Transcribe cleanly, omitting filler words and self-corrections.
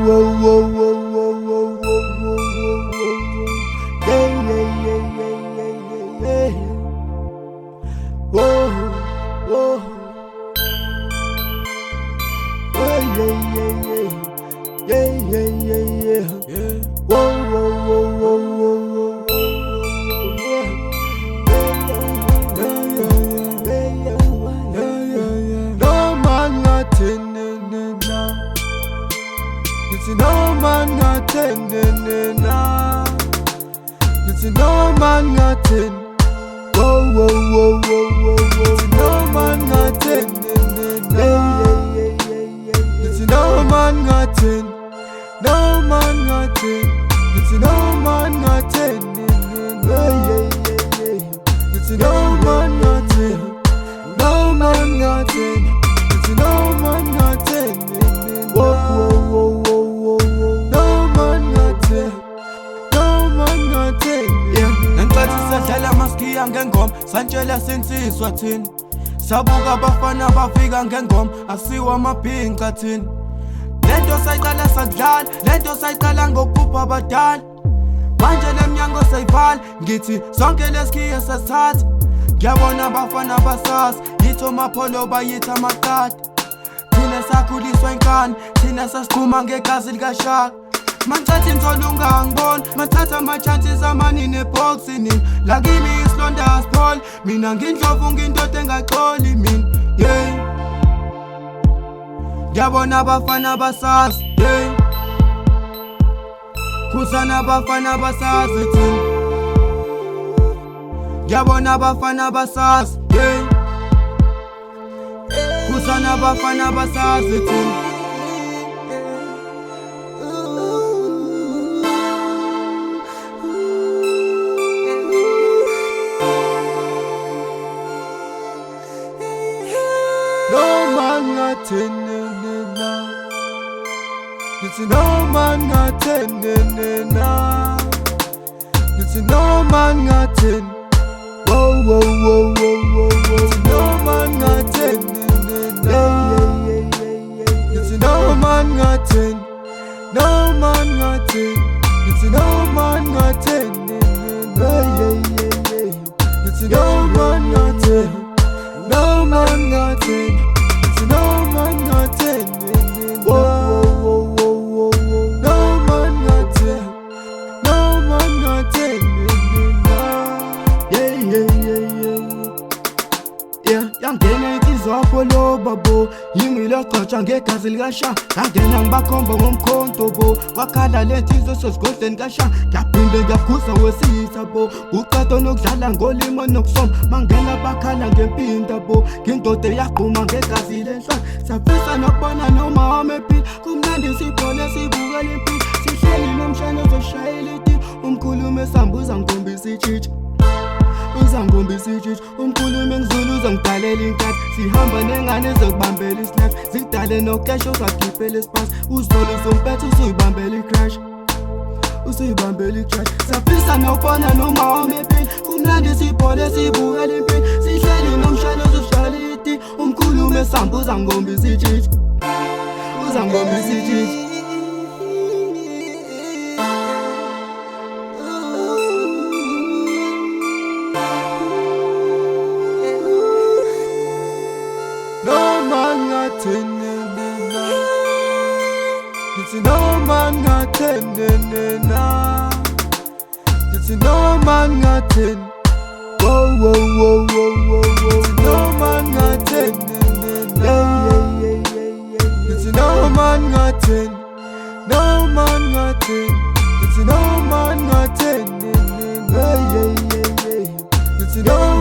whoa, whoa, whoa, whoa, whoa, whoa, whoa, whoa. Yeah, yeah, yeah, yeah, yeah, yeah. Whoa, whoa. Yeah, yeah, yeah, yeah. Yeah, yeah, yeah, yeah. Whoa, whoa, whoa, whoa, whoa, whoa, whoa. No man attending now. It's no man attending now. It's no man attending. Whoa, whoa, whoa, whoa, whoa, whoa. It's no man attending now. It's no man attending. No man attending. It's no man attending. It's no man attending. No man attending. It's no man attending. Whoa, whoa, whoa, whoa, whoa. No man attending. No man attending. Yeah, ngenkathi sadlala maskiya ngengoma santshela sinsizwa thina sabuka abafana bafika ngengoma asiwa amabhinqa thina lento sayiqala sakudlala lento sayiqala ngokupha abadala manje lemnyango sayivala ngithi sonke lesikhiye sasithatha ngiyabona abafana basazi yithi omapholo bayithi amaqadi thina sakhuliswa inkani thina sasiqhuma ngegazi likashaka Manchathi mtholo ungangibona mathatha ama-chances amanini eboxini lakini isilonda asipholi mina ngindlovu ngindoda engaxoli mina yeah ngiyabona abafana basazi yeah khuzana abafana basazi thina ngiyabona abafana basazi yeah khuzana abafana basazi thina No man attending now. It's no man attending now. It's no man attending. Whoa, whoa, whoa, whoa, whoa, whoa. It's no man attending now. It's no man attending. No man attending. It's no man attending. It's no man attending. No man attending. It's no man attending. Whoa, whoa, whoa, whoa, whoa. No man attending. No man attending. Yeah, yeah, yeah, yeah. Yeah, yangena itizopho lo babo yingilo qotsha ngegazi likasha ngangena ngibakhomba ngomkhonto bo wakhala lentizwe sesigodleni kasha ngiyaphinde ngiyakhuza wesitha bo uqato nokudlala ngolimo nokusoma mangena bakhala ngempinda bo ngindoda yaqhuma ngegazi lenhlwa safisa nokubona noma wamephila kumnandi sibhole sibukela impilo sihleli nomshana ozoshayela iti umkhulumi esambuza ngikhombisa itshitshi uzangombisa itshitshi umkhulumi ngizulu uzangidalela inkathi sihamba nengane ezokubambela isnaps zikudale nokesha uzagibhela isipasi uzolo uzompetha usuyibambela icrash usuyibambela icrash safisa nokubona noma wamephila kumnandi sibhole sibukela impilo sihleli nomshana ozoshayela iti umkhulumi esambuza uzangombisa itshitshi uzangombisa itshitshi It's no man attending now. It's no man attending. Whoa, whoa, whoa, whoa, whoa, whoa. It's no man attending now. It's no man attending. No man attending. It's no man attending. It's no